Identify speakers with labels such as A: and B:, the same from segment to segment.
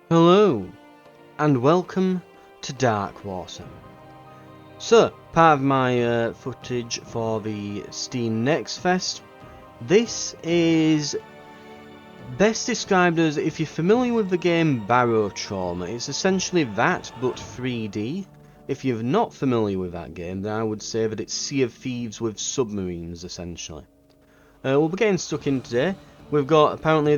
A: Hello, and welcome to Darkwater. So, part of my footage for the Steam Next Fest, this is best described as, if you're familiar with the game Barotrauma, it's essentially that, but 3D. If you're not familiar with that game, then I would say that it's Sea of Thieves with submarines, essentially. We'll be getting stuck in today. We've got apparently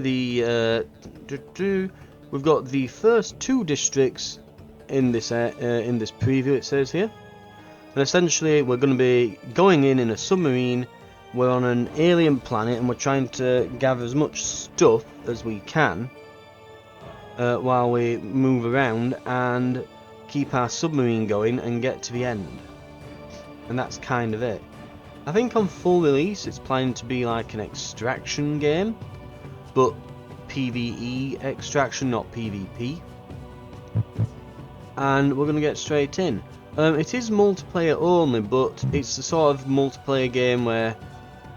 A: we've got the first two districts in this preview. It says here, and essentially we're going to be going in a submarine. We're on an alien planet, and we're trying to gather as much stuff as we can while we move around and keep our submarine going and get to the end. And that's kind of it. I think on full release it's planning to be like an extraction game, but PvE extraction, not PvP. And we're going to get straight in. It is multiplayer only, but it's the sort of multiplayer game where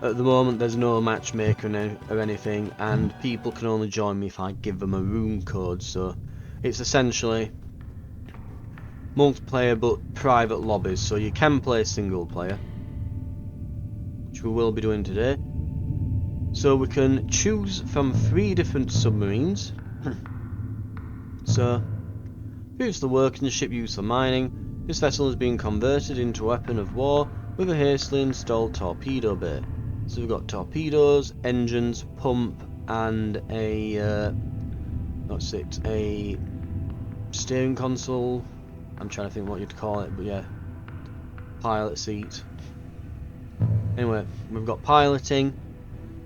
A: at the moment there's no matchmaker or anything, and people can only join me if I give them a room code, so it's essentially multiplayer but private lobbies, so you can play single player, which we will be doing today. So we can choose from 3 different submarines. So, previously working ship used for mining, this vessel has been converted into a weapon of war with a hastily installed torpedo bay. So we've got torpedoes, engines, pump, and a steering console. I'm trying to think what you'd call it, but yeah, pilot seat. Anyway, we've got piloting.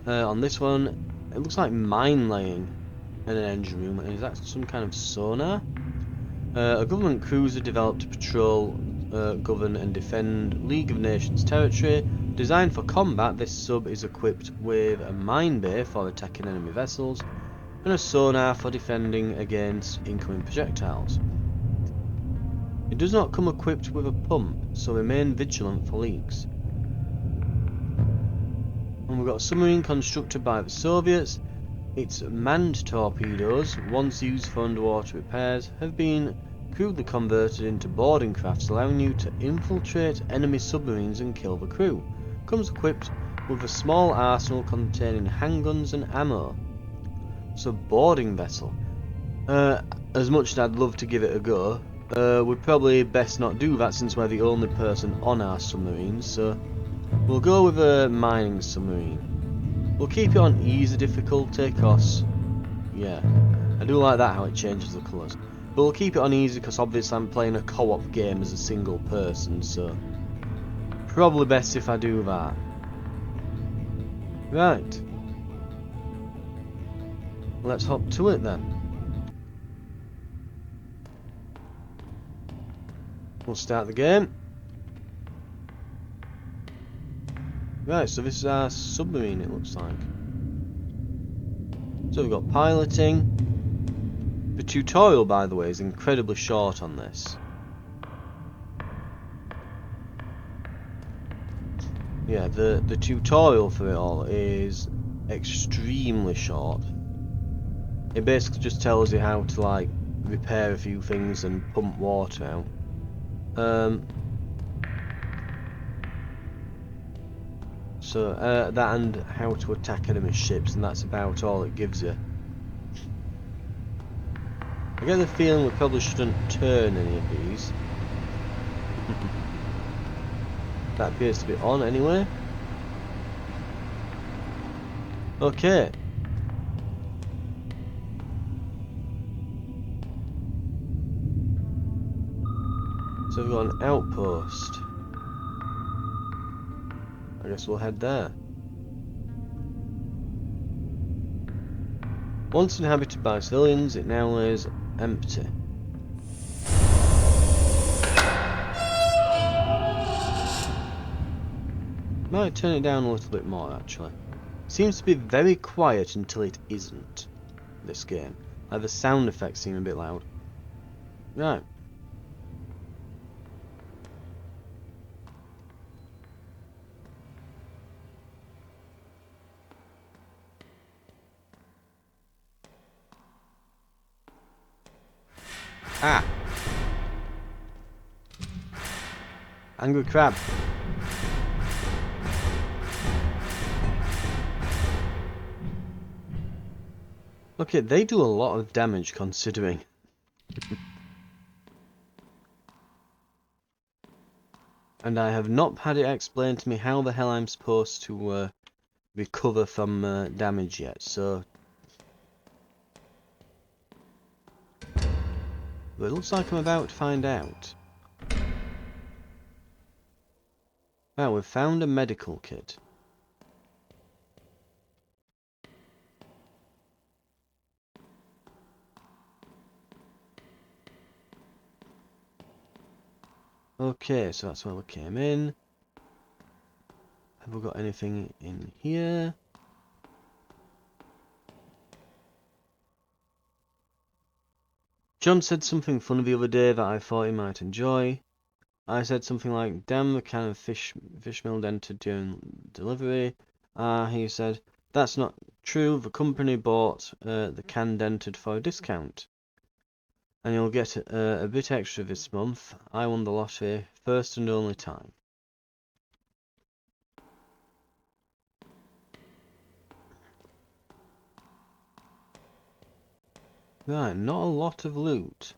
A: On this one, it looks like mine laying in an engine room. Is that some kind of sonar? A government cruiser developed to patrol, govern and defend League of Nations territory. Designed for combat, this sub is equipped with a mine bay for attacking enemy vessels and a sonar for defending against incoming projectiles. It does not come equipped with a pump, so remain vigilant for leaks. And we've got a submarine constructed by the Soviets. Its manned torpedoes, once used for underwater repairs, have been crudely converted into boarding crafts, allowing you to infiltrate enemy submarines and kill the crew. Comes equipped with a small arsenal containing handguns and ammo. So, boarding vessel. As much as I'd love to give it a go, we'd probably best not do that since we're the only person on our submarines, so we'll go with a mining submarine. We'll keep it on easy difficulty, cause yeah, I do like that how it changes the colours. But we'll keep it on easy because obviously I'm playing a co-op game as a single person, so probably best if I do that. Right. Let's hop to it then. We'll start the game. Right, so this is our submarine, it looks like. So we've got piloting. The tutorial, by the way, is incredibly short on this. Yeah, the tutorial for it all is extremely short. It basically just tells you how to, like, repair a few things and pump water out. That and how to attack enemy ships, and that's about all it gives you. I get the feeling we probably shouldn't turn any of these. That appears to be on anyway. Okay. So we've got an outpost. I guess we'll head there. Once inhabited by civilians, it now lays empty. Might turn it down a little bit more, actually. Seems to be very quiet until it isn't, this game. Like the sound effects seem a bit loud. Right. Ah! Angry crab. Okay, they do a lot of damage considering. And I have not had it explained to me how the hell I'm supposed to recover from damage yet, so... But it looks like I'm about to find out. Well, we've found a medical kit. Okay, so that's where we came in. Have we got anything in here? John said something funny the other day that I thought he might enjoy. I said something like, damn the can of fish milled entered during delivery. He said, that's not true, the company bought the can dented for a discount. And you'll get a bit extra this month. I won the lottery, first and only time. Right, not a lot of loot.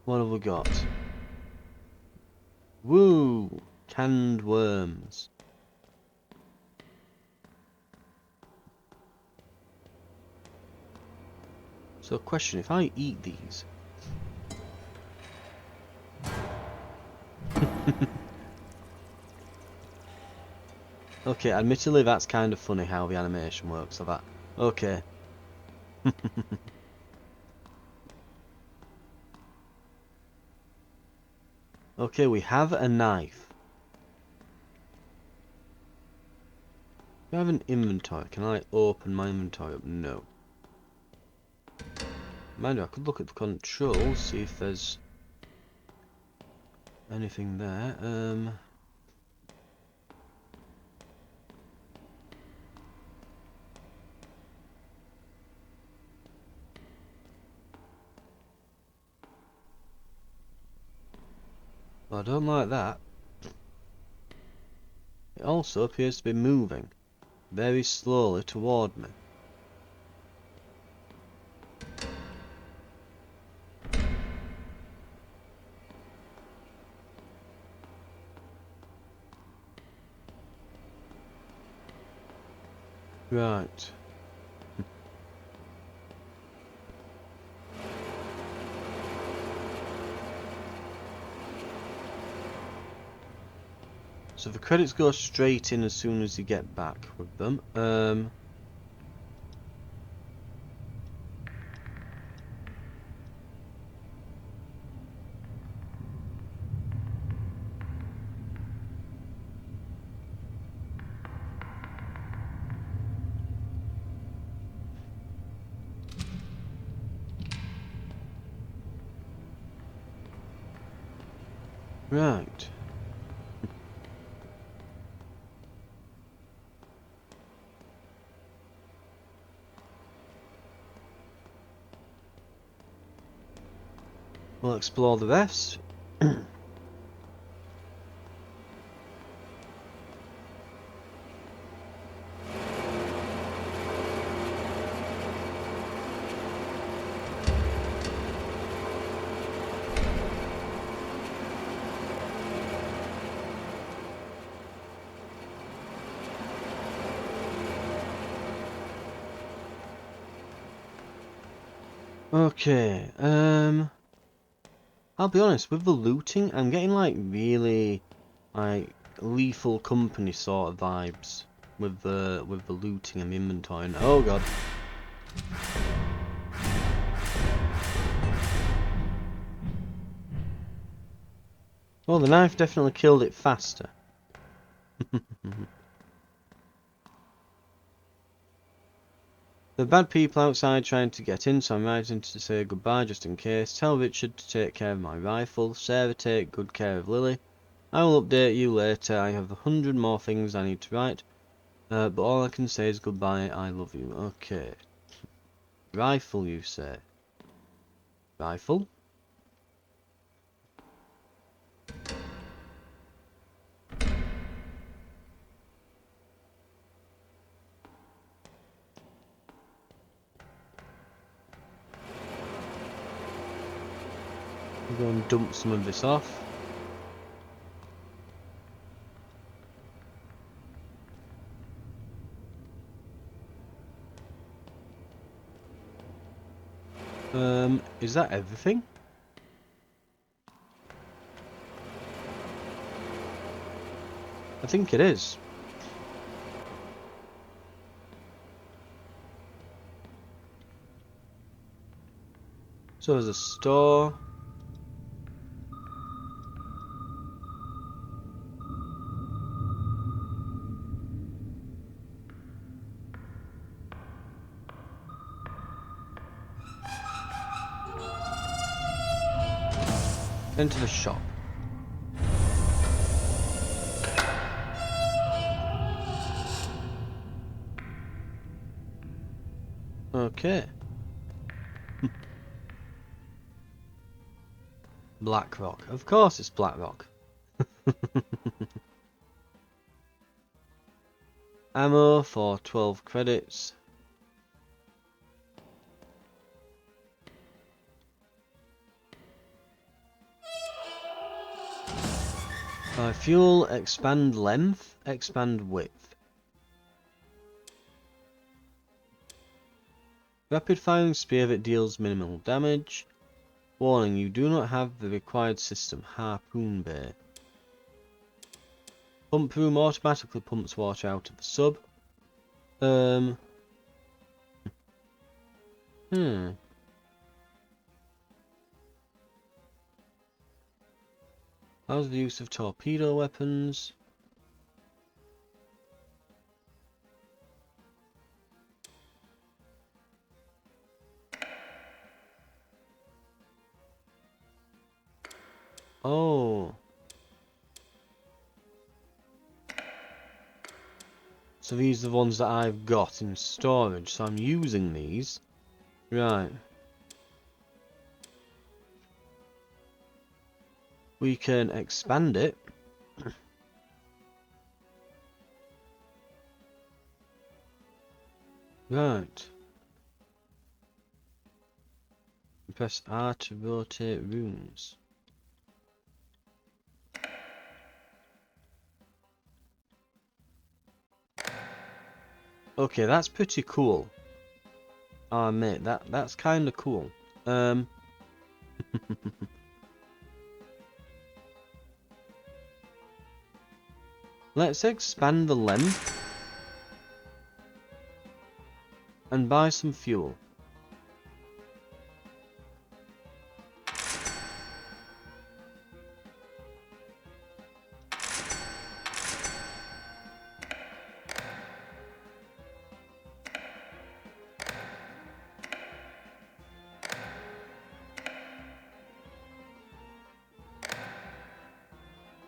A: What have we got? Woo! Canned worms. So question, if I eat these... Okay, admittedly that's kind of funny how the animation works of that. Okay. Okay, we have a knife. Do I have an inventory? Can I open my inventory up? No. Mind you, I could look at the controls, see if there's anything there. Well, I don't like that. It also appears to be moving very slowly toward me. Right. So the credits go straight in as soon as you get back with them. Right. We'll explore the rest. Okay, I'll be honest, with the looting, I'm getting like really like Lethal Company sort of vibes with the looting and the inventory. And, oh god. Well, the knife definitely killed it faster. The bad people outside trying to get in, so I'm writing to say goodbye just in case. Tell Richard to take care of my rifle. Sarah, take good care of Lily. I will update you later. I have 100 more things I need to write. But all I can say is goodbye, I love you. Okay. Rifle, you say? Rifle? We'll go and dump some of this off. Is that everything? I think it is. So there's a store. Enter the shop. Okay. Black Rock. Of course it's Black Rock. Ammo for 12 credits. Fuel, expand length, expand width. Rapid firing spear that deals minimal damage. Warning, you do not have the required system. Harpoon bay. Pump room automatically pumps water out of the sub. How's the use of torpedo weapons? Oh. So these are the ones that I've got in storage, so I'm using these. Right. We can expand it. Right. Press R to rotate rooms. Okay, that's pretty cool. I'll admit, that's kind of cool. Let's expand the length and buy some fuel.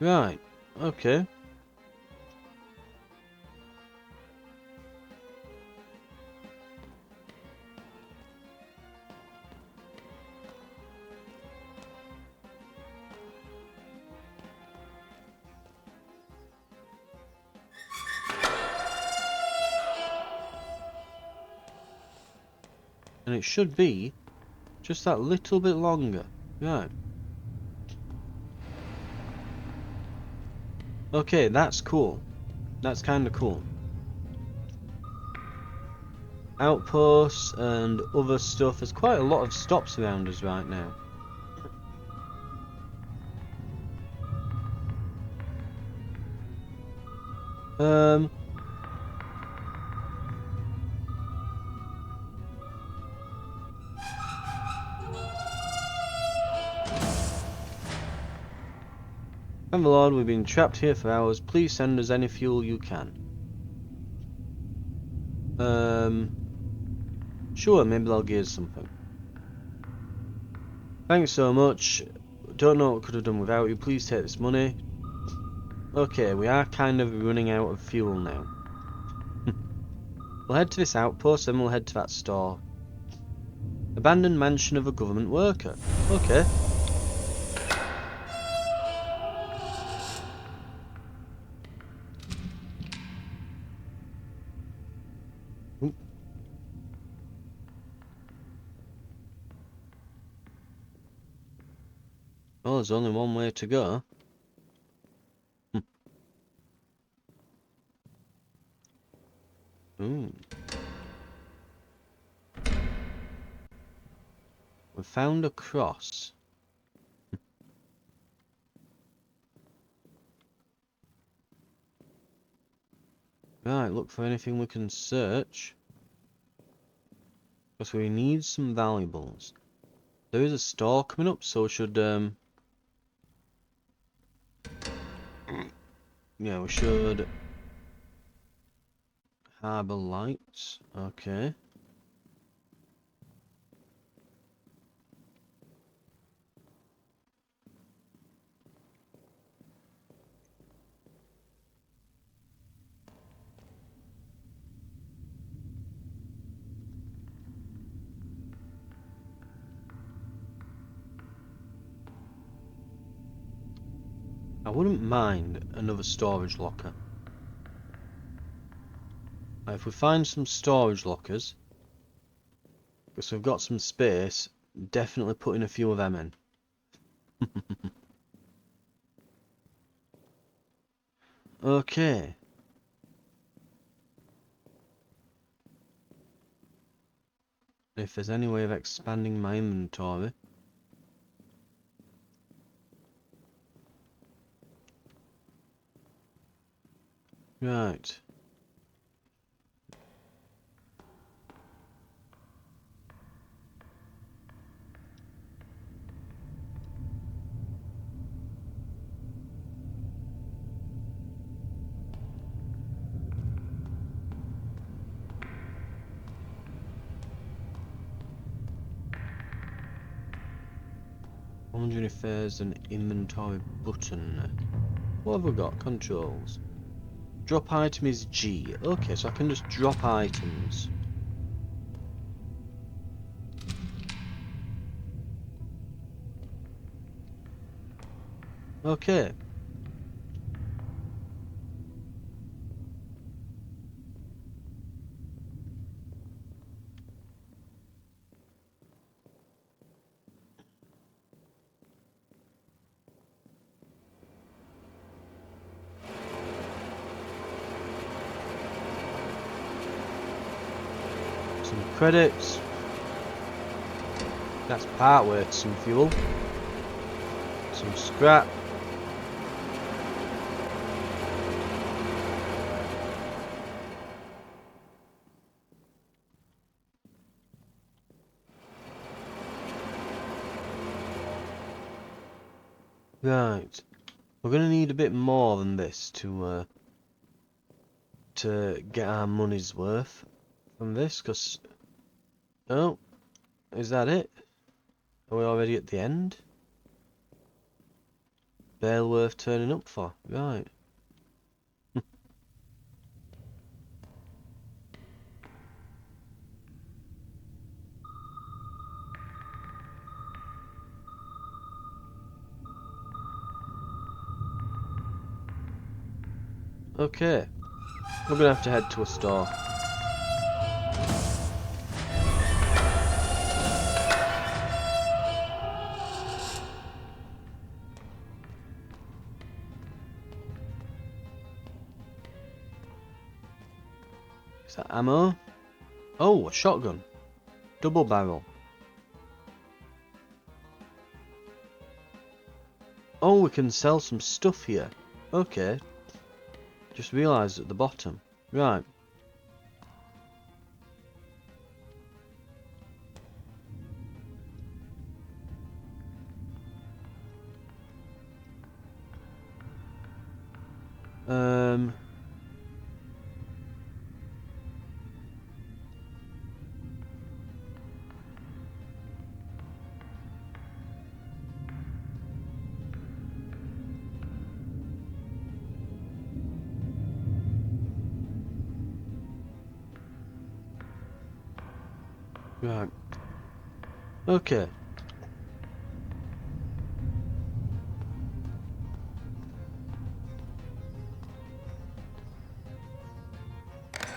A: Right, okay. And it should be just that little bit longer. Right. Okay, that's cool. That's kind of cool. Outposts and other stuff. There's quite a lot of stops around us right now. Friend Lord, we've been trapped here for hours. Please send us any fuel you can. Sure, maybe they'll give us something. Thanks so much. Don't know what could have done without you. Please take this money. Okay, we are kind of running out of fuel now. We'll head to this outpost, then we'll head to that store. Abandoned mansion of a government worker. Okay. Ooh. Oh, there's only one way to go. Ooh. We found a cross. Right, look for anything we can search. Because we need some valuables. There is a store coming up, so we should, yeah, we should harbour lights. Okay. I wouldn't mind another storage locker. If we find some storage lockers, because we've got some space, definitely putting a few of them in. Okay. If there's any way of expanding my inventory. Right. I'm wondering if there's an inventory button. What have we got? Controls. Drop item is G. Okay, so I can just drop items. Okay. Some credits. That's part worth some fuel. Some scrap. Right. We're gonna need a bit more than this to get our money's worth from this, because... Oh, is that it? Are we already at the end? Bail worth turning up for. Right. Okay. We're gonna have to head to a store. Is that ammo? Oh, a shotgun. Double barrel. Oh, we can sell some stuff here. Okay. Just realised at the bottom. Right. Um... Right. Okay.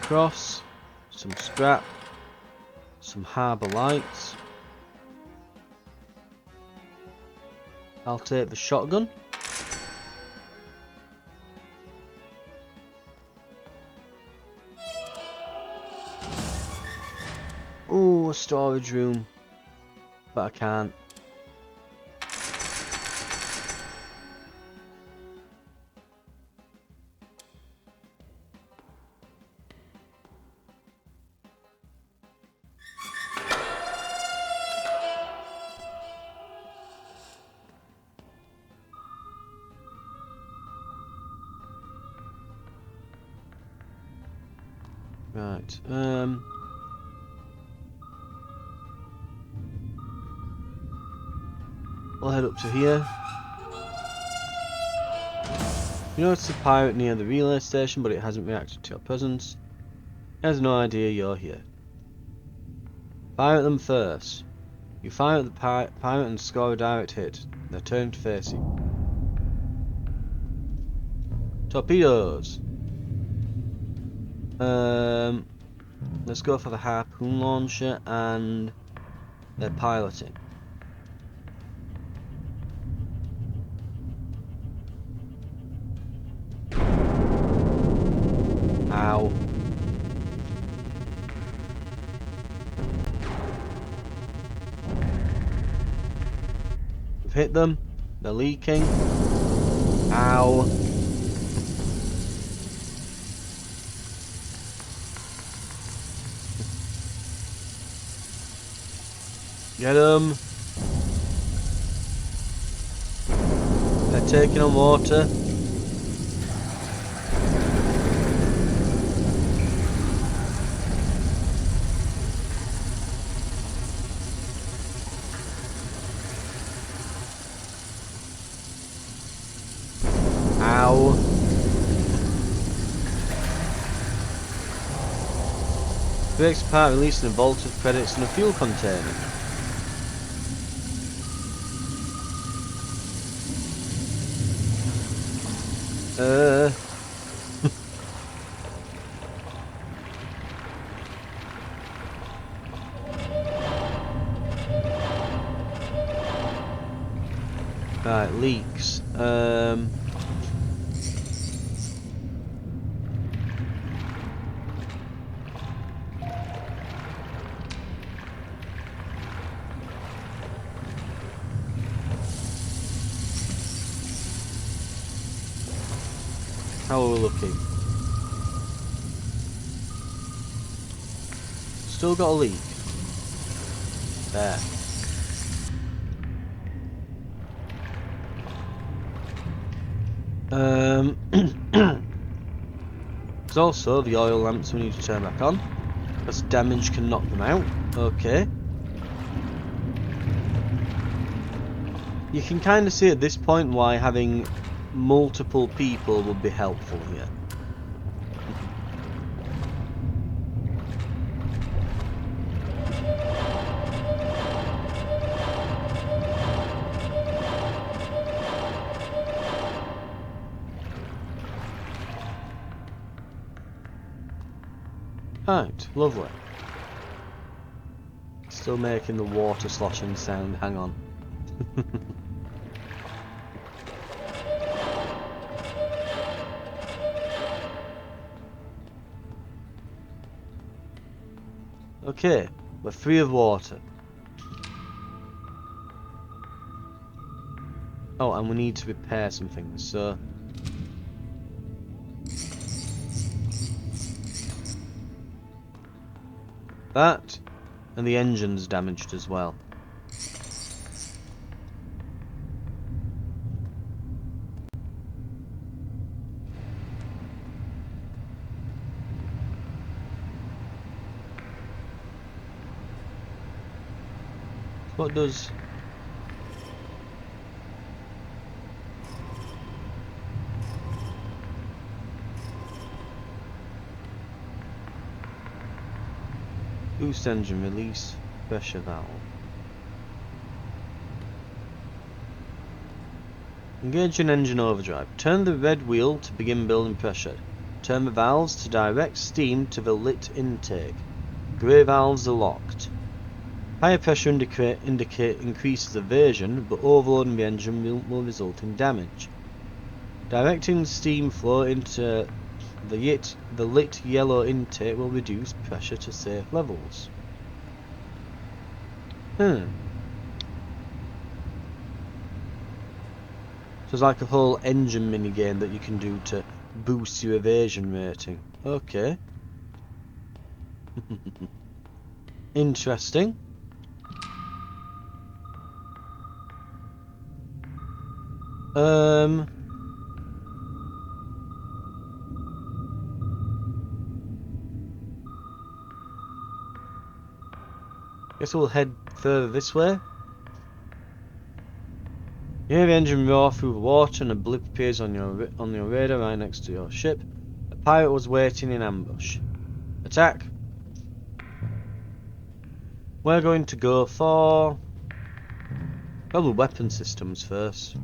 A: Cross, some scrap, some harbour lights. I'll take the shotgun. Ooh, a storage room. But I can't. Right. We'll head up to here. You notice a pirate near the relay station, but it hasn't reacted to your presence. It has no idea you're here. Fire at them first. You fire at the pirate and score a direct hit. They turn to face you. Torpedoes! Let's go for the harpoon launcher and their piloting. Ow. We've hit them. They're leaking. Ow. Get them. They're taking on water. Ow. Breaks apart, releasing a bolt of credits in a fuel container. Right, leaks. How are we looking? Still got a leak. There. There's also the oil lamps we need to turn back on. Because damage can knock them out. Okay. You can kind of see at this point why having multiple people would be helpful here. Right, lovely. Still making the water sloshing sound, hang on. Okay, we're free of water. Oh, and we need to repair some things, so... that, and the engine's damaged as well. What does... boost engine release. Pressure valve. Engage in engine overdrive. Turn the red wheel to begin building pressure. Turn the valves to direct steam to the lit intake. Grey valves are locked. Higher pressure increases aversion, but overloading the engine will result in damage. Directing steam flow into the lit yellow intake will reduce pressure to safe levels. So it's like a whole engine minigame that you can do to boost your evasion rating. Okay. Interesting. Guess we'll head further this way. You hear the engine roar through the water and a blip appears on your radar right next to your ship. A pirate was waiting in ambush. Attack! We're going to go for... probably weapon systems first.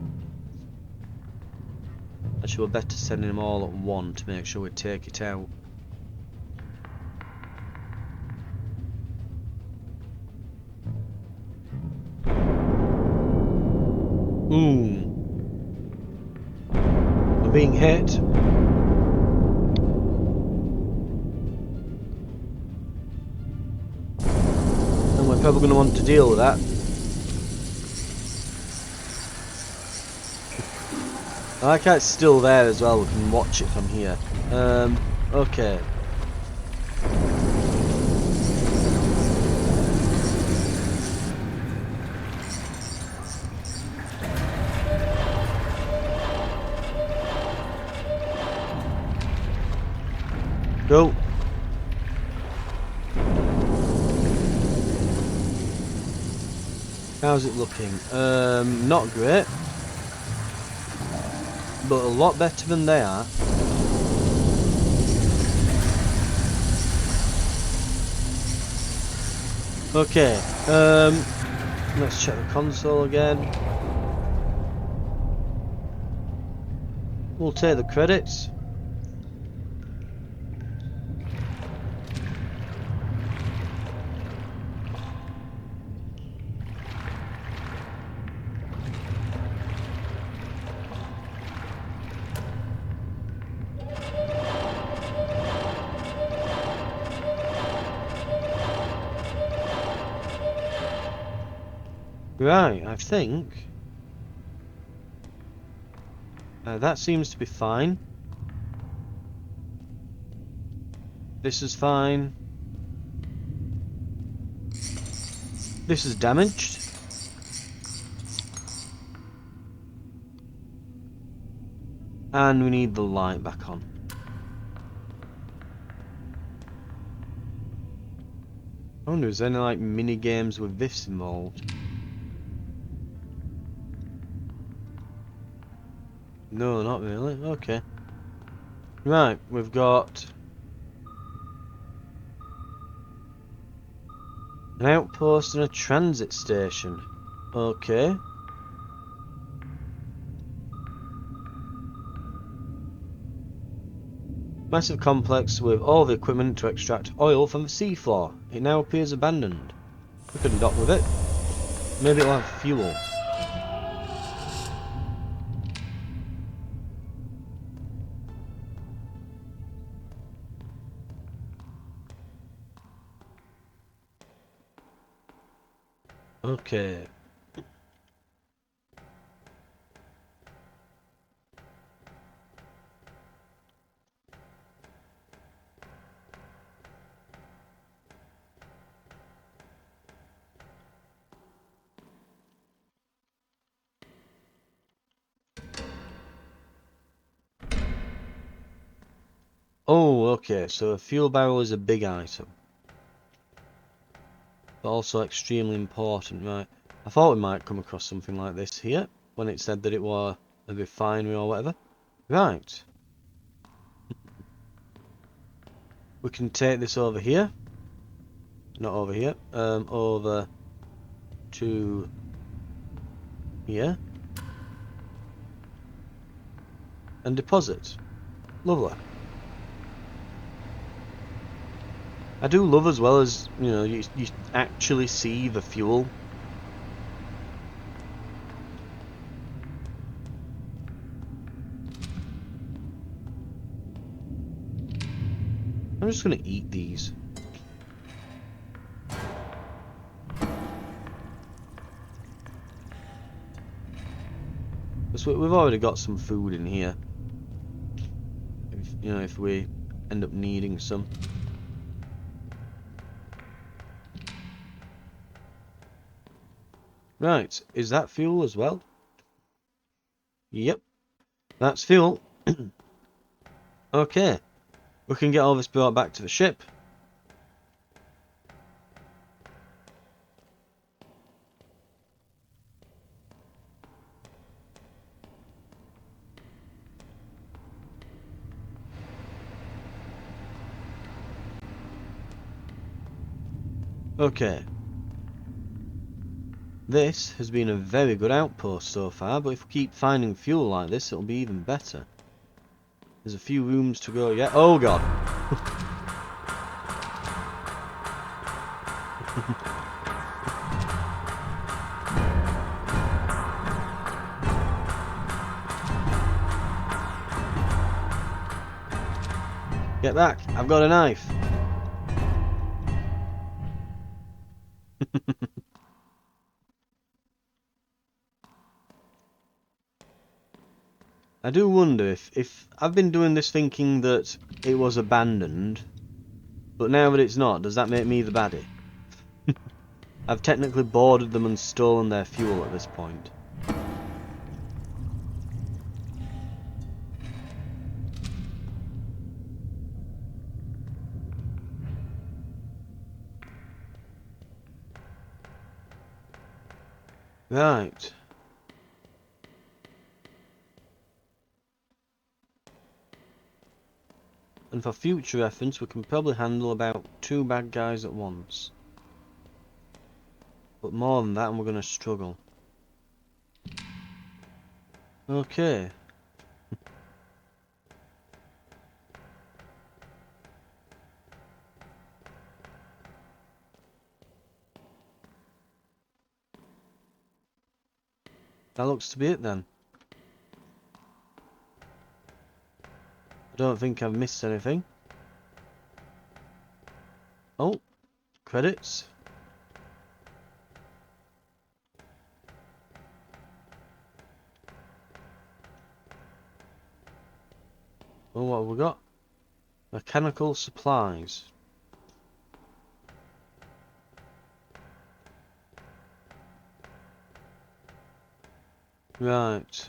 A: Actually, we're better sending them all at one to make sure we take it out. Ooh. We're being hit. And we're probably going to want to deal with that. I like how it's still there as well, we can watch it from here. Okay. Go. How's it looking? Not great. But a lot better than they are. Okay, let's check the console again. We'll take the credits. Right, I think that seems to be fine. This is fine. This is damaged. And we need the light back on. I wonder if there's any like mini games with this involved. No, not really. Okay. Right, we've got an outpost and a transit station. Okay. Massive complex with all the equipment to extract oil from the seafloor. It now appears abandoned. We can dock with it. Maybe it'll have fuel. Okay. Oh, okay, so a fuel barrel is a big item. But also extremely important, right? I thought we might come across something like this here, when it said that it was a refinery or whatever. Right. We can take this over here. Not over here. Over to here. And deposit. Lovely. I do love as well as, you know, you actually see the fuel. I'm just going to eat these. Because we've already got some food in here. If we end up needing some. Right, is that fuel as well? Yep, that's fuel. Okay, we can get all this brought back to the ship. Okay. This has been a very good outpost so far, but if we keep finding fuel like this, it'll be even better. There's a few rooms to go yet. Oh god! Get back! I've got a knife! I do wonder if I've been doing this thinking that it was abandoned, but now that it's not, does that make me the baddie? I've technically boarded them and stolen their fuel at this point. Right. And for future reference, we can probably handle about 2 bad guys at once. But more than that, and we're going to struggle. Okay. That looks to be it then. I don't think I've missed anything. Oh, credits. Oh, what have we got? Mechanical supplies. Right.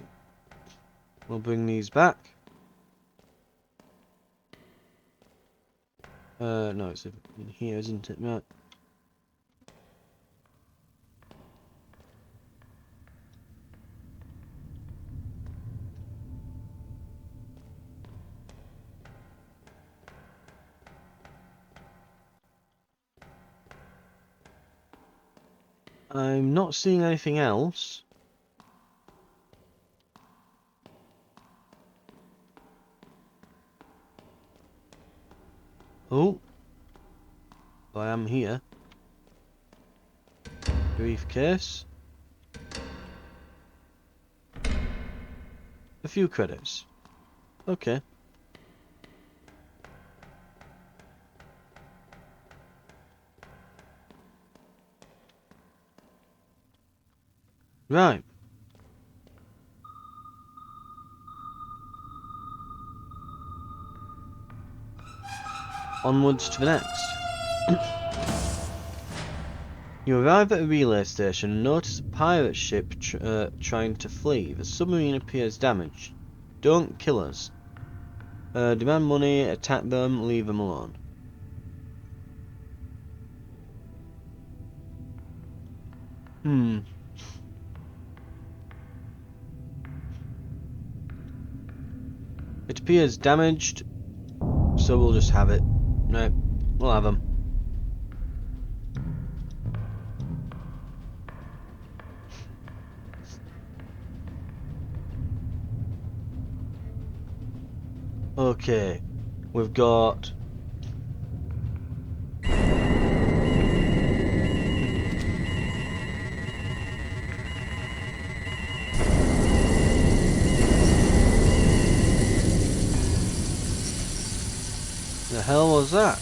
A: We'll bring these back. No, it's in here, isn't it? Right. I'm not seeing anything else. Oh. I am here. Briefcase. A few credits. Okay. Right. Onwards to the next. You arrive at a relay station and notice a pirate ship trying to flee. The submarine appears damaged. Don't kill us. Demand money, attack them, leave them alone. It appears damaged, so we'll just have it. Right, we'll have them. Okay, we've got... The hell was that?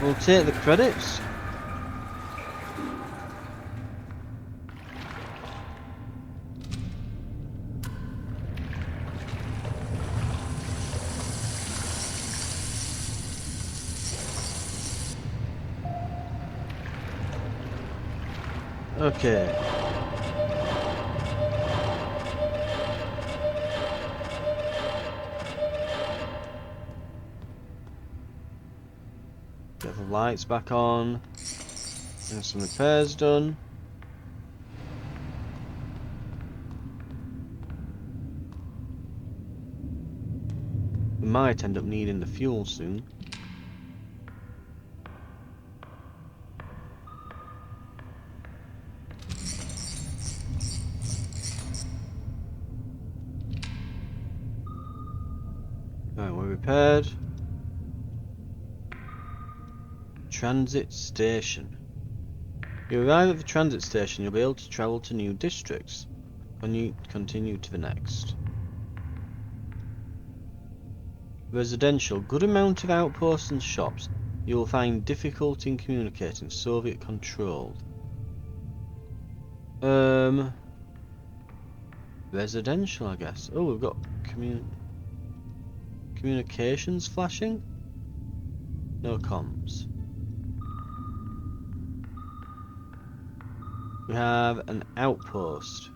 A: We'll take the credits. Okay. Get the lights back on. And some repairs done. We might end up needing the fuel soon. Right, we're repaired. Transit station. You arrive at the transit station, you'll be able to travel to new districts. Continue to the next. Residential. Good amount of outposts and shops. You will find difficulty in communicating. Soviet controlled. Residential, I guess. Oh, we've got communications flashing? No comms. We have an outpost.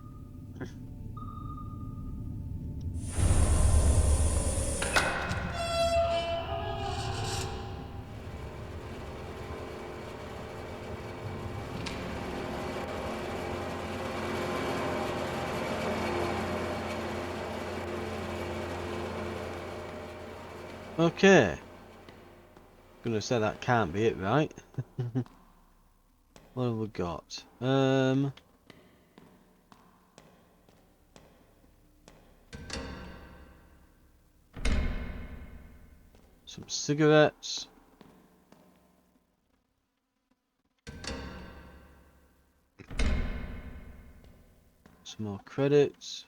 A: Okay. Gonna say that can't be it, right? What have we got? Some cigarettes. Some more credits.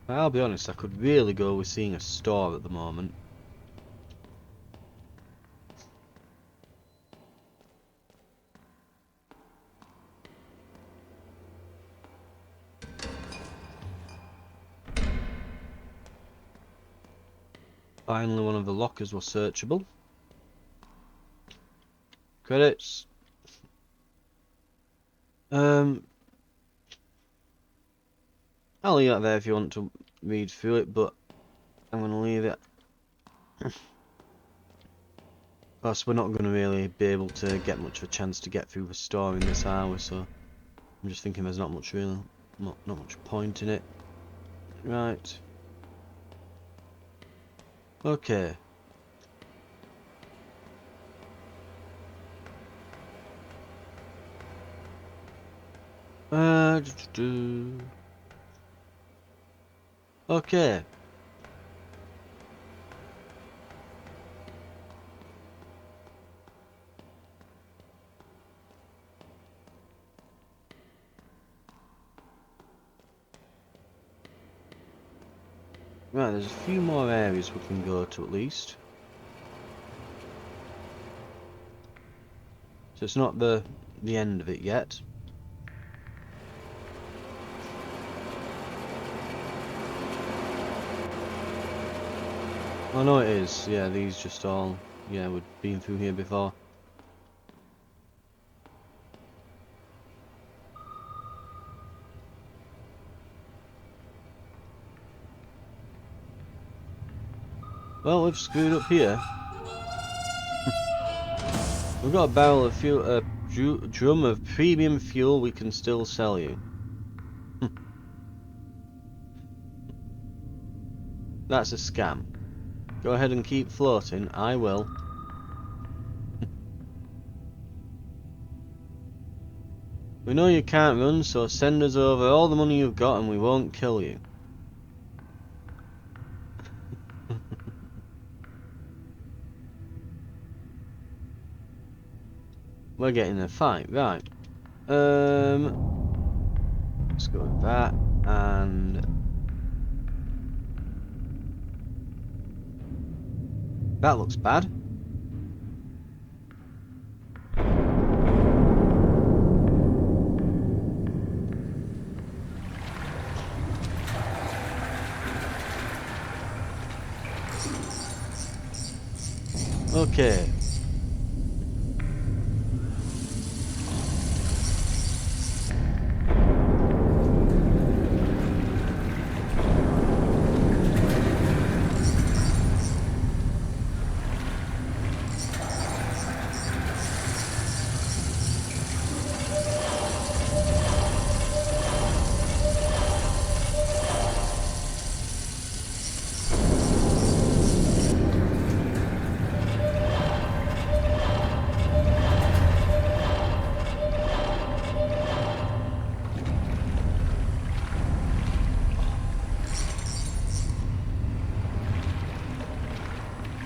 A: I'll be honest, I could really go with seeing a store at the moment. Finally, one of the lockers was searchable. Credits. I'll leave that there if you want to read through it, but I'm going to leave it. Plus, we're not going to really be able to get much of a chance to get through the store in this hour, so I'm just thinking there's not much point in it. Right. Okay. Okay. Right, there's a few more areas we can go to at least. So it's not the end of it yet. Oh no, it is. Yeah, these just all. Yeah, we've been through here before. Well, we've screwed up here. We've got a barrel of fuel, a drum of premium fuel we can still sell you. That's a scam. Go ahead and keep floating, I will. We know you can't run, so send us over all the money you've got and we won't kill you. We're getting a fight, right. Let's go with that, and... that looks bad. Okay.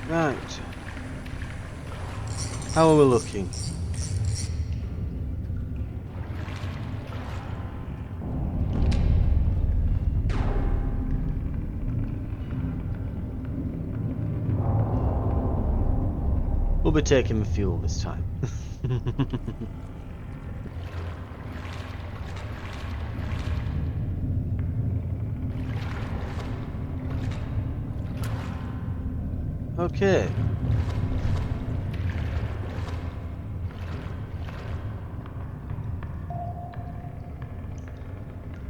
A: Right. How are we looking? We'll be taking the fuel this time. Okay.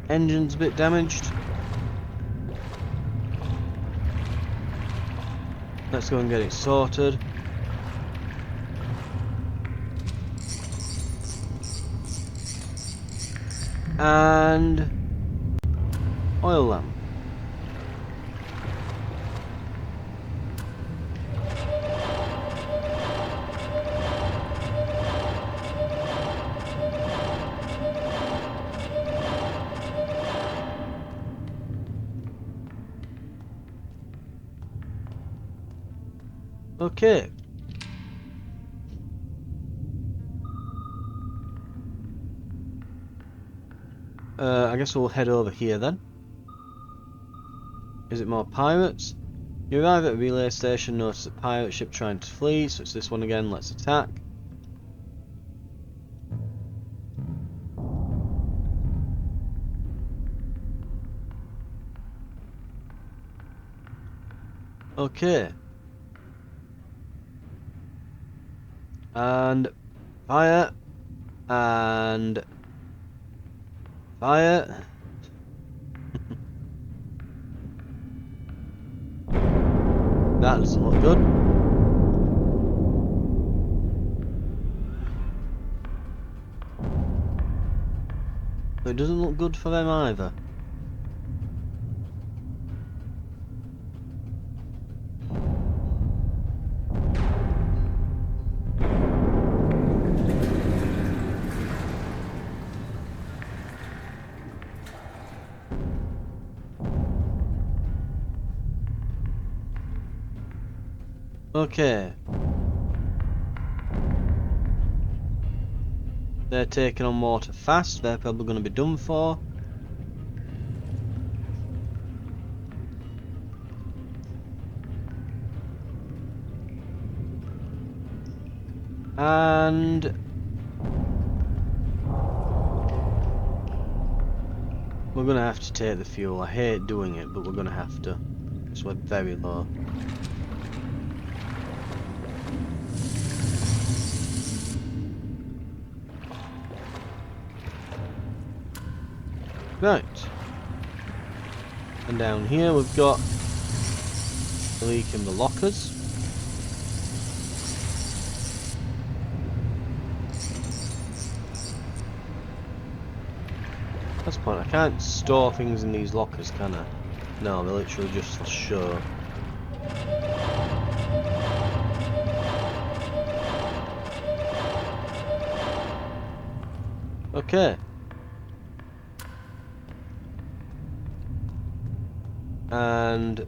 A: Engine's a bit damaged. Let's go and get it sorted. And oil lamp. Okay. I guess we'll head over here then. Is it more pirates? You arrive at a relay station, notice a pirate ship trying to flee, so it's this one again, let's attack. Okay. And fire. And fire. That doesn't look good. It doesn't look good for them either. Okay. They're taking on water fast, they're probably going to be done for. And we're going to have to take the fuel. I hate doing it, but we're going to have to. So we're very low. Right. And down here we've got a leak in the locker. lockers. That's the point. I can't store things in these lockers, can I? No, they're literally just for show. Okay. And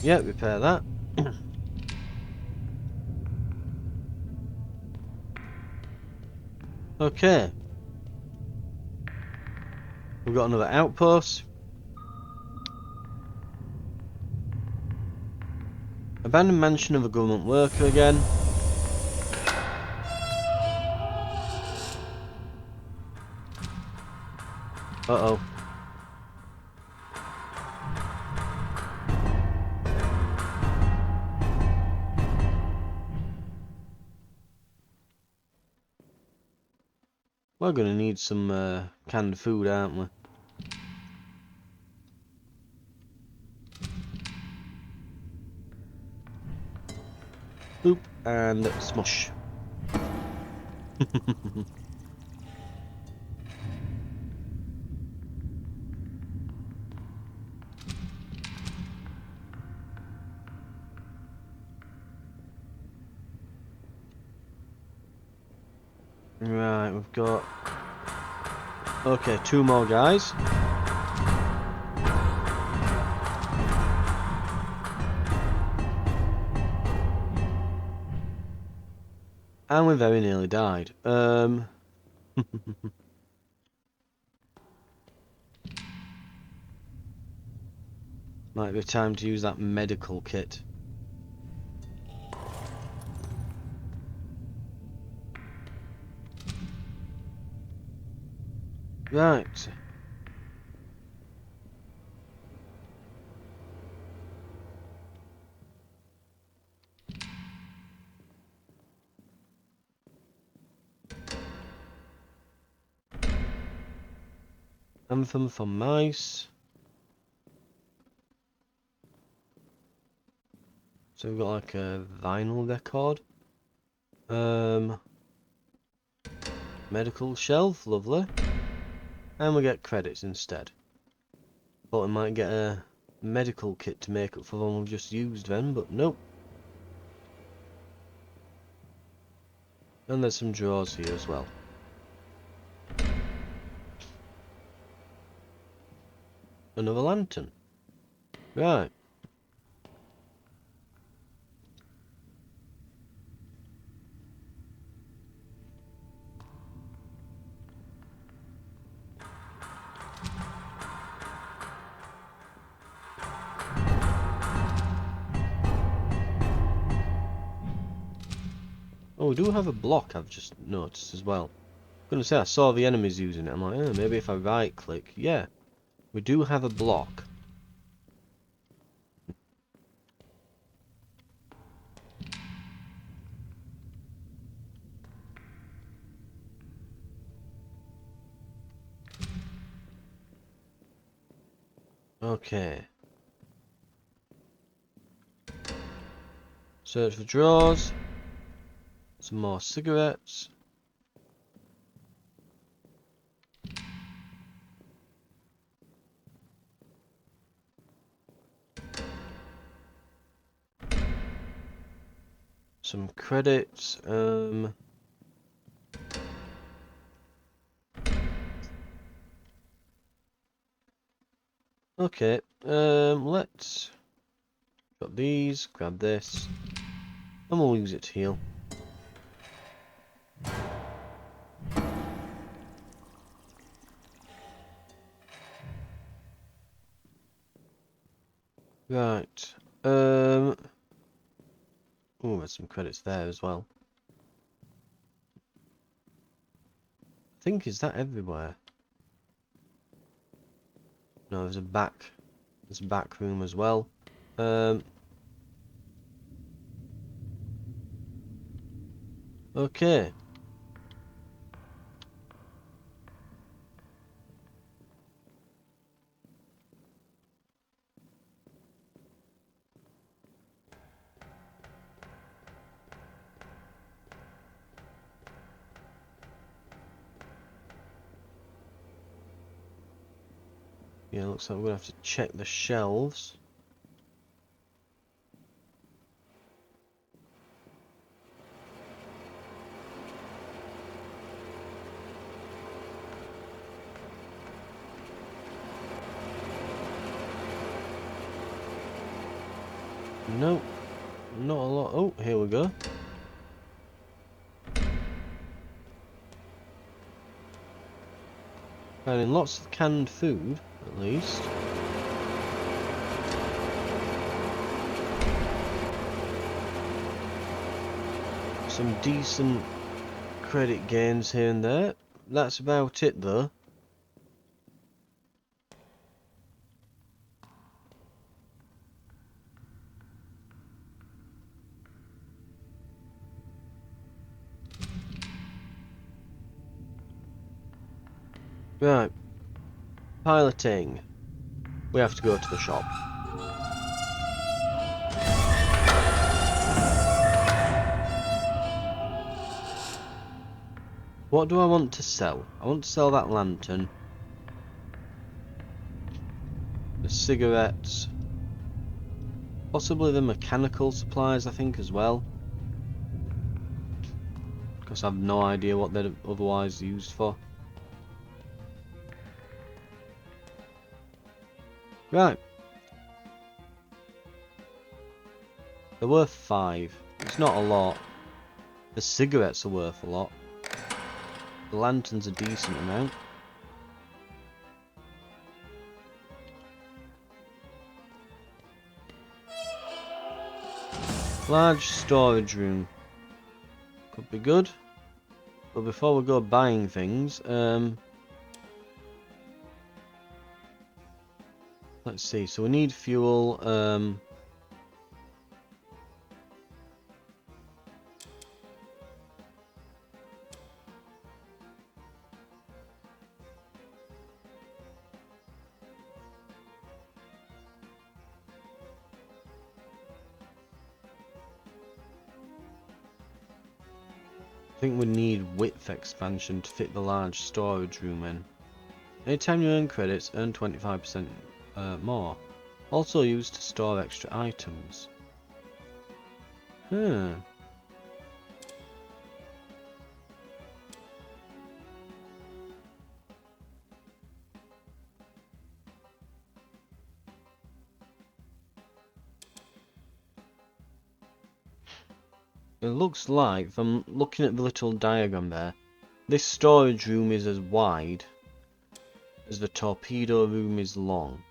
A: yeah, repair that. Okay. We've got another outpost. Abandoned mansion of a government worker again. Uh-oh. We're gonna need some canned food, aren't we? Boop and smush. Right, we've got... Okay, 2 more guys. And we very nearly died. Might be time to use that medical kit. Right. Anthem for mice. So we've got like a vinyl record. Medical shelf, lovely. And we get credits instead. Thought we might get a medical kit to make up for the one we've just used then, but nope. And there's some drawers here as well. Another lantern. Right. Oh, we do have a block, I've just noticed as well. I'm gonna say I saw the enemies using it. I'm like, oh, maybe if I right click. Yeah. We do have a block. Okay. Search for drawers. Some more cigarettes. Some credits. Okay. Let's got these. Grab this, and we'll use it to heal. Right. Oh, there's some credits there as well. I think, is that everywhere? No, there's a back room as well. Okay. Yeah, looks like we're gonna have to check the shelves. Nope, not a lot. Oh, here we go. Finding lots of canned food, at least. Some decent credit gains here and there. That's about it, though. Right. Piloting. We have to go to the shop. What do I want to sell? I want to sell that lantern. The cigarettes. Possibly the mechanical supplies, I think, as well. Because I have no idea what they're otherwise used for. Right. They're worth 5. It's not a lot. The cigarettes are worth a lot. The lantern's a decent amount. Large storage room. Could be good. But before we go buying things, let's see. So we need fuel. I think we need width expansion to fit the large storage room in. Anytime you earn credits, earn 25% more. Also used to store extra items. Huh. It looks like, if I'm looking at the little diagram there, this storage room is as wide as the torpedo room is long.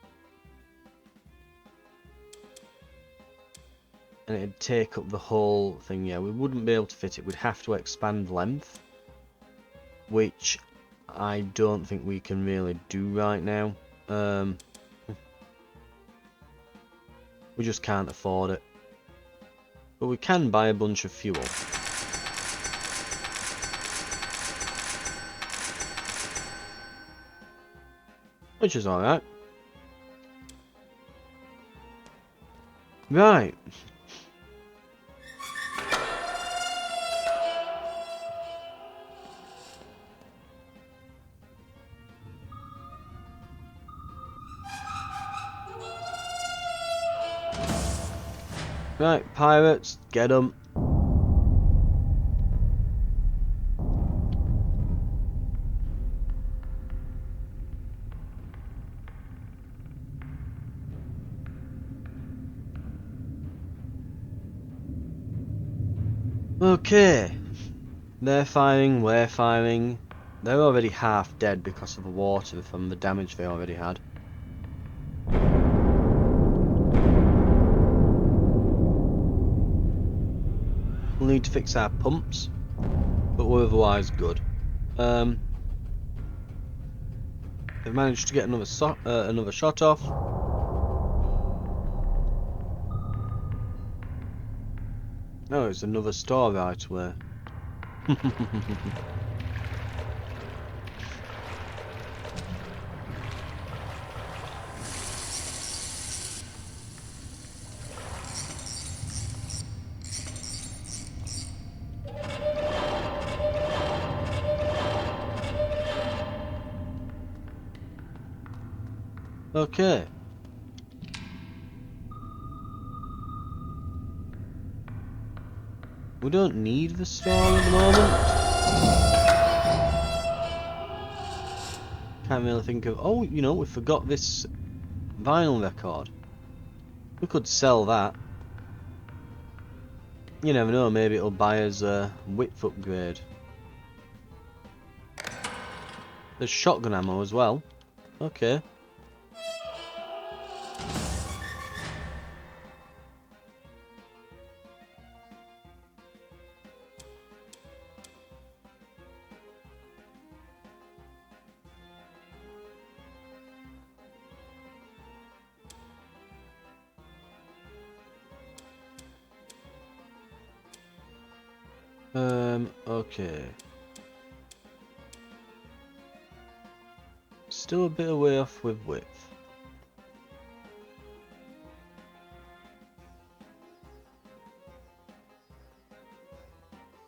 A: And it'd take up the whole thing. Yeah, we wouldn't be able to fit it. We'd have to expand length, which I don't think we can really do right now. We just can't afford it. But we can buy a bunch of fuel. Which is alright. Right. Right, pirates, get them. Okay. They're firing, we're firing. They're already half dead because of the water from the damage they already had. We'll need to fix our pumps, but we're otherwise good. They've managed to get another shot off. Oh, it's another store right away. Okay. We don't need the storm at the moment. Can't really think of... Oh, you know, we forgot this vinyl record. We could sell that. You never know, maybe it'll buy us a width upgrade. There's shotgun ammo as well. Okay. Okay. Still a bit of way off with width.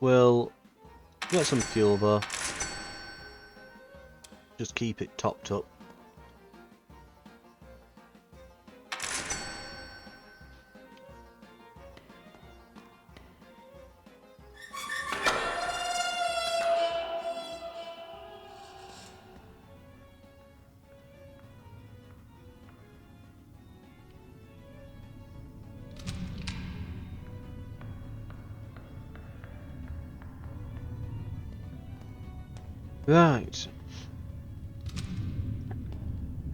A: Well, got some fuel though. Just keep it topped up. Right.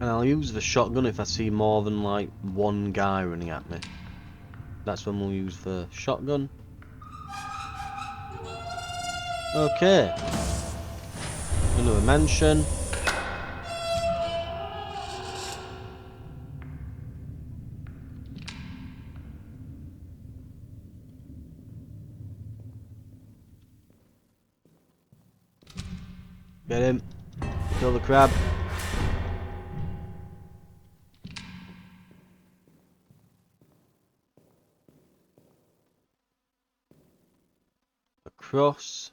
A: And I'll use the shotgun if I see more than like one guy running at me. That's when we'll use the shotgun. Okay. Another mansion. Get him. Kill the crab. Across.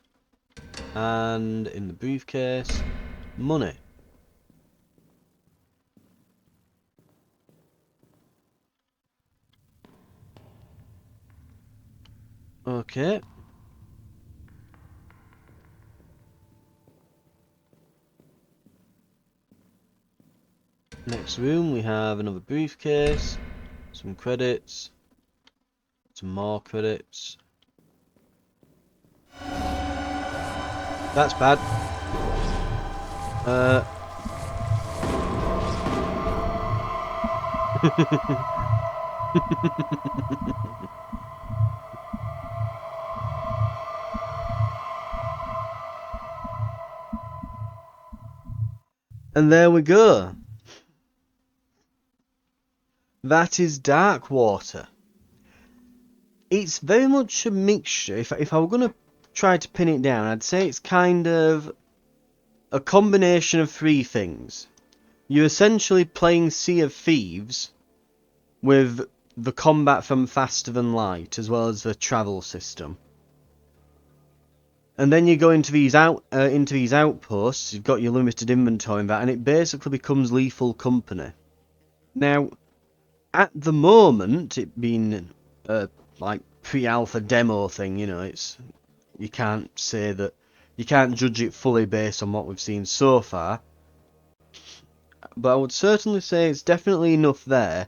A: And in the briefcase, money. Okay. Next room we have another briefcase, some credits, some more credits. That's bad. And there we go. That is Darkwater. It's very much a mixture. If I were going to try to pin it down, I'd say it's kind of a combination of three things. You're essentially playing Sea of Thieves with the combat from Faster Than Light, as well as the travel system. And then you go into these outposts. You've got your limited inventory and that, and it basically becomes Lethal Company. Now, at the moment, it being like pre-alpha demo thing, you know, you can't say that you can't judge it fully based on what we've seen so far. But I would certainly say it's definitely enough there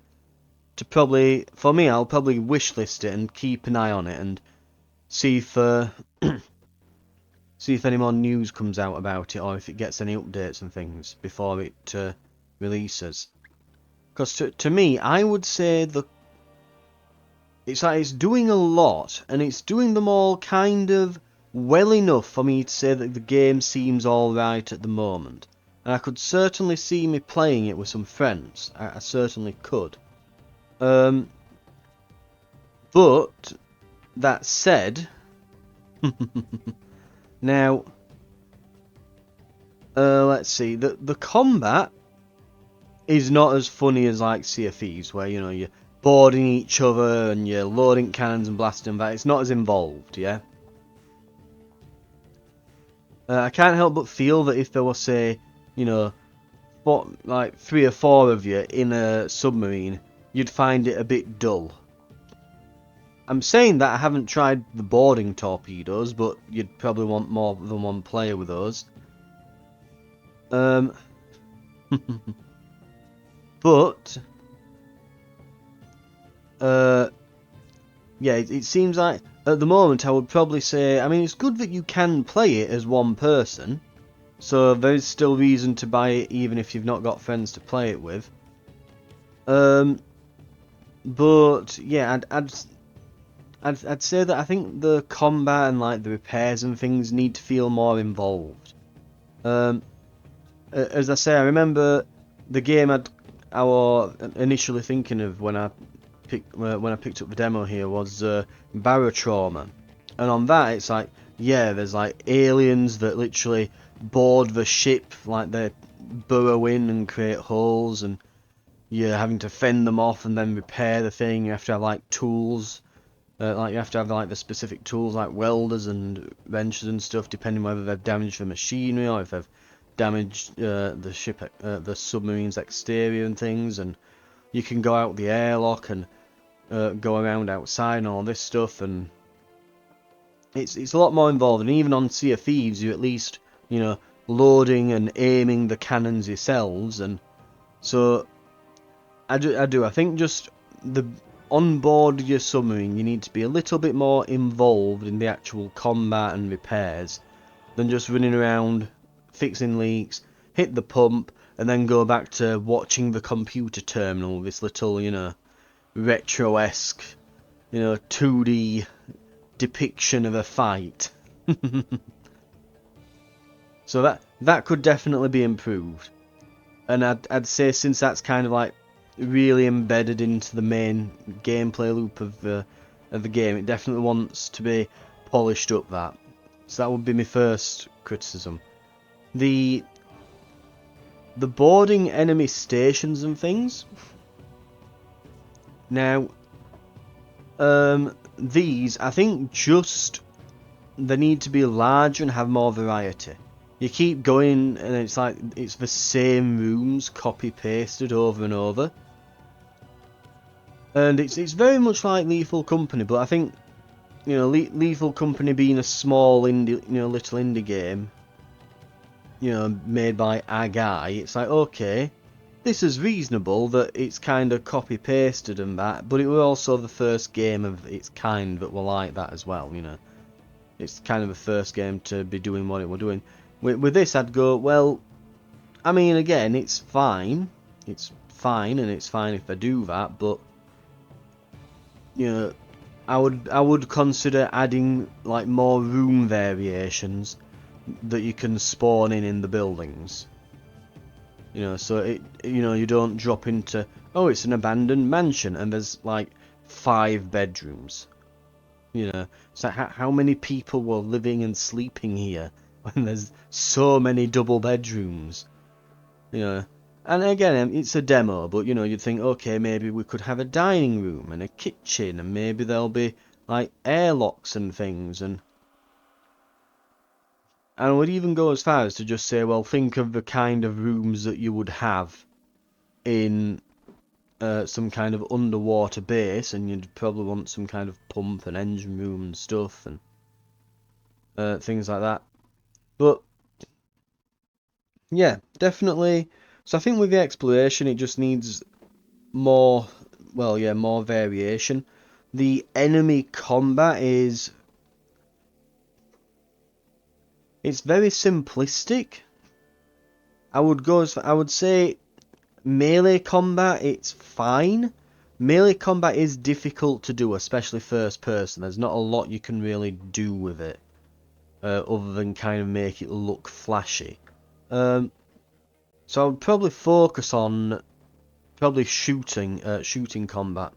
A: to probably, for me, I'll probably wishlist it and keep an eye on it and see if see if any more news comes out about it or if it gets any updates and things before it releases. Because to me, I would say it's like it's doing a lot, and it's doing them all kind of well enough for me to say that the game seems alright at the moment. And I could certainly see me playing it with some friends. I certainly could. But, that said... Now, let's see. The combat is not as funny as like Sea of Thieves, where, you know, you're boarding each other and you're loading cannons and blasting them back. It's not as involved, yeah? I can't help but feel that if there was, say, you know, like 3 or 4 of you in a submarine, you'd find it a bit dull. I'm saying that I haven't tried the boarding torpedoes, but you'd probably want more than one player with those. But yeah, it seems like at the moment I would probably say, I mean, it's good that you can play it as one person, so there's still reason to buy it even if you've not got friends to play it with. But yeah, I'd say that I think the combat and like the repairs and things need to feel more involved. As I say, I remember the game I was initially thinking of when I picked up the demo here was Barotrauma, and on that it's like, yeah, there's like aliens that literally board the ship, like they burrow in and create holes, and you're having to fend them off and then repair the thing. You have to have like tools. Like you have to have like the specific tools like welders and wrenches and stuff, depending whether they've damaged the machinery or if they've damaged the ship, the submarine's exterior and things. And you can go out the airlock and go around outside and all this stuff. And it's a lot more involved. And even on Sea of Thieves, you at least loading and aiming the cannons yourselves. And so I do. I think just on board your submarine, you need to be a little bit more involved in the actual combat and repairs than just running around fixing leaks, hit the pump, and then go back to watching the computer terminal, this little, retro-esque, 2D depiction of a fight. So that could definitely be improved. And I'd say since that's kind of like really embedded into the main gameplay loop of the game, it definitely wants to be polished up. So that would be my first criticism. The boarding enemy stations and things. Now, these I think just they need to be larger and have more variety. You keep going and it's like it's the same rooms copy pasted over and over. And it's very much like Lethal Company, but I think Lethal Company being a small indie, little indie game, made by a guy, it's like, okay, this is reasonable that it's kind of copy pasted and that, but it was also the first game of its kind that were like that as well. It's kind of the first game to be doing what it were doing. With this, I'd go, well, I mean, again, it's fine, and it's fine if I do that, but I would consider adding like more room variations that you can spawn in the buildings. So it you don't drop into, oh, it's an abandoned mansion and there's like 5 bedrooms. So how many people were living and sleeping here when there's so many double bedrooms? And again, it's a demo, but you'd think, okay, maybe we could have a dining room and a kitchen, and maybe there'll be like airlocks and things, and I would even go as far as to just say, well, think of the kind of rooms that you would have in some kind of underwater base, and you'd probably want some kind of pump and engine room and stuff, and things like that. But yeah, definitely. So I think with the exploration, it just needs more, more variation. The enemy combat it's very simplistic. I would say melee combat, it's fine. Melee combat is difficult to do, especially first person. There's not a lot you can really do with it, other than kind of make it look flashy. So I would probably focus on shooting combat.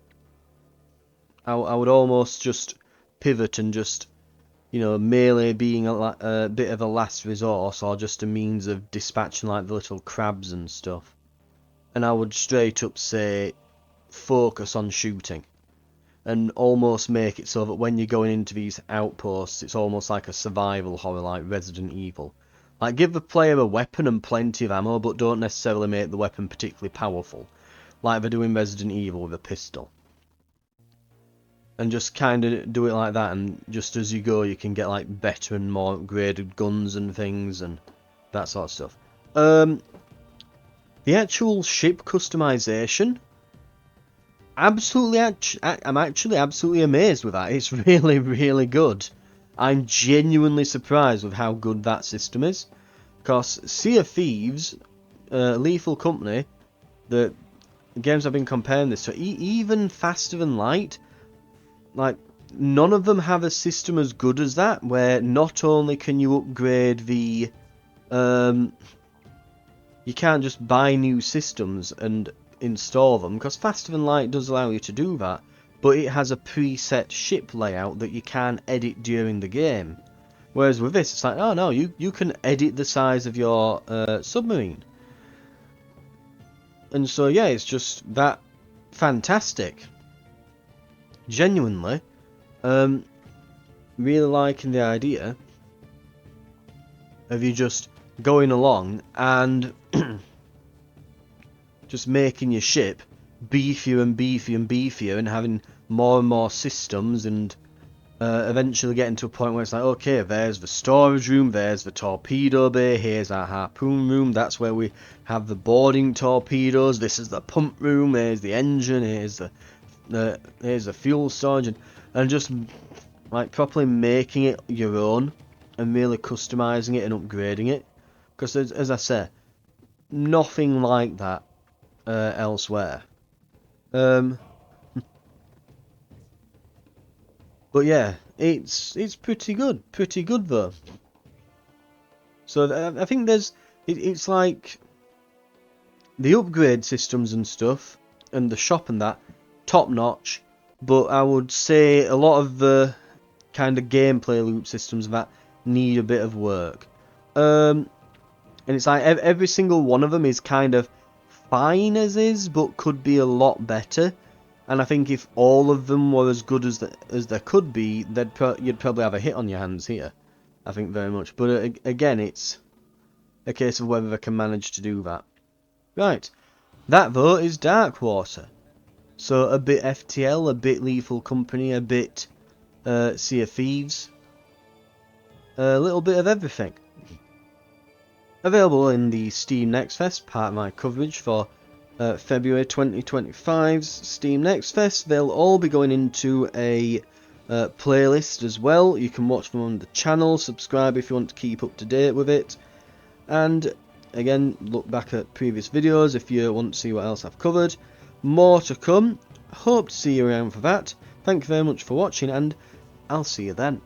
A: I would almost just pivot and just, melee being a bit of a last resource or just a means of dispatching like the little crabs and stuff. And I would straight up say focus on shooting. And almost make it so that when you're going into these outposts, it's almost like a survival horror like Resident Evil. Like, give the player a weapon and plenty of ammo, but don't necessarily make the weapon particularly powerful, like they do in Resident Evil with a pistol. And just kind of do it like that, and just as you go you can get like better and more upgraded guns and things and that sort of stuff. The actual ship customization, I'm actually absolutely amazed with that. It's really, really good. I'm genuinely surprised with how good that system is. Because Sea of Thieves, Lethal Company, the games I've been comparing this to, even Faster Than Light, like, none of them have a system as good as that, where not only can you upgrade the... you can't just buy new systems and install them, because Faster Than Light does allow you to do that, but it has a preset ship layout that you can edit during the game. Whereas with this, it's like, oh no, you can edit the size of your submarine. And so yeah, it's just that fantastic. Genuinely, really liking the idea of you just going along and just making your ship beefier and beefier and beefier and having more and more systems, and eventually getting to a point where it's like, okay, there's the storage room, there's the torpedo bay, here's our harpoon room, that's where we have the boarding torpedoes, this is the pump room, here's the engine, here's the fuel storage, and just like properly making it your own and really customizing it and upgrading it, because as I say, nothing like that elsewhere. But yeah, it's pretty good though. So I think it's like the upgrade systems and stuff and the shop and that, top notch, but I would say a lot of the kind of gameplay loop systems that need a bit of work. And it's like every single one of them is kind of fine as is, but could be a lot better. And I think if all of them were as good as there could be, you'd probably have a hit on your hands here. I think very much. But again, it's a case of whether they can manage to do that. Right. That, though, is Darkwater. So a bit FTL, a bit Lethal Company, a bit Sea of Thieves. A little bit of everything. Available in the Steam Next Fest, part of my coverage for February 2025's Steam Next Fest. They'll all be going into a playlist as well. You can watch them on the channel, subscribe if you want to keep up to date with it. And again, look back at previous videos if you want to see what else I've covered. More to come. Hope to see you around for that. Thank you very much for watching, and I'll see you then.